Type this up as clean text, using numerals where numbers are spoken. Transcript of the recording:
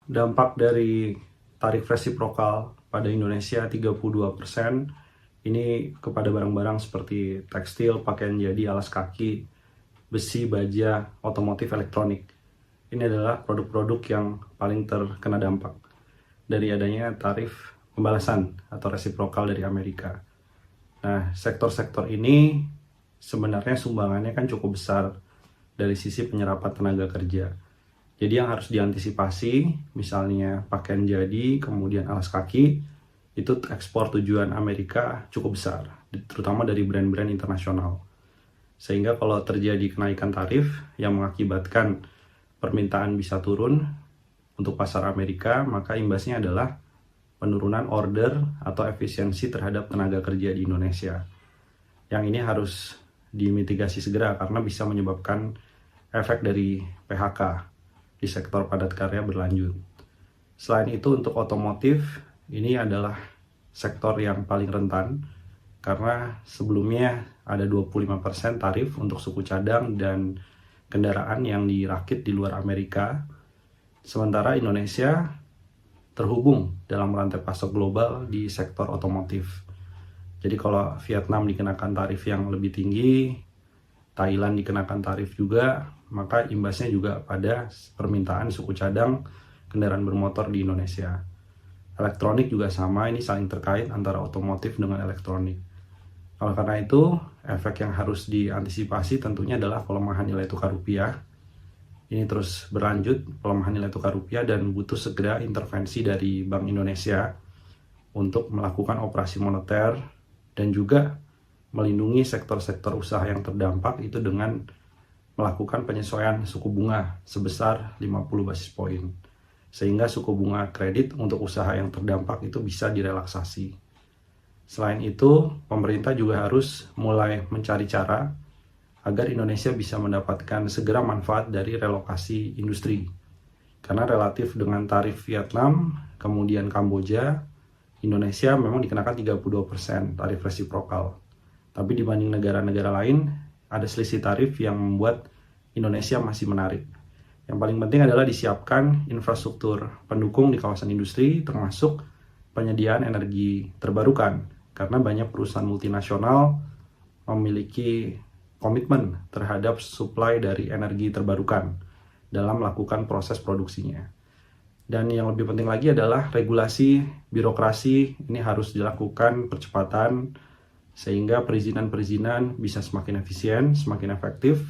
Dampak dari tarif resiprokal pada Indonesia 32% ini kepada barang-barang seperti tekstil, pakaian jadi, alas kaki, besi, baja, otomotif, elektronik. Ini adalah produk-produk yang paling terkena dampak dari adanya tarif pembalasan atau resiprokal dari Amerika. Nah, sektor-sektor ini sebenarnya sumbangannya kan cukup besar dari sisi penyerapan tenaga kerja. Jadi yang harus diantisipasi, misalnya pakaian jadi, kemudian alas kaki, itu ekspor tujuan Amerika cukup besar, terutama dari brand-brand internasional. Sehingga kalau terjadi kenaikan tarif yang mengakibatkan permintaan bisa turun untuk pasar Amerika, maka imbasnya adalah penurunan order atau efisiensi terhadap tenaga kerja di Indonesia. Yang ini harus dimitigasi segera karena bisa menyebabkan efek dari PHK di sektor padat karya berlanjut. Selain itu, untuk otomotif, ini adalah sektor yang paling rentan karena sebelumnya ada 25% tarif untuk suku cadang dan kendaraan yang dirakit di luar Amerika. Sementara Indonesia terhubung dalam rantai pasok global di sektor otomotif. Jadi kalau Vietnam dikenakan tarif yang lebih tinggi, Thailand dikenakan tarif juga, maka imbasnya juga pada permintaan suku cadang kendaraan bermotor di Indonesia. Elektronik juga sama, ini saling terkait antara otomotif dengan elektronik. Karena itu, efek yang harus diantisipasi tentunya adalah pelemahan nilai tukar rupiah. Ini terus berlanjut, pelemahan nilai tukar rupiah, dan butuh segera intervensi dari Bank Indonesia untuk melakukan operasi moneter dan juga melindungi sektor-sektor usaha yang terdampak itu dengan melakukan penyesuaian suku bunga sebesar 50 basis poin. Sehingga suku bunga kredit untuk usaha yang terdampak itu bisa direlaksasi. Selain itu, pemerintah juga harus mulai mencari cara agar Indonesia bisa mendapatkan segera manfaat dari relokasi industri. Karena relatif dengan tarif Vietnam, kemudian Kamboja, Indonesia memang dikenakan 32% tarif resiprokal. Tapi dibanding negara-negara lain, ada selisih tarif yang membuat Indonesia masih menarik. Yang paling penting adalah disiapkan infrastruktur pendukung di kawasan industri, termasuk penyediaan energi terbarukan. Karena banyak perusahaan multinasional memiliki komitmen terhadap suplai dari energi terbarukan dalam melakukan proses produksinya. Dan yang lebih penting lagi adalah regulasi birokrasi ini harus dilakukan percepatan sehingga perizinan-perizinan bisa semakin efisien, semakin efektif,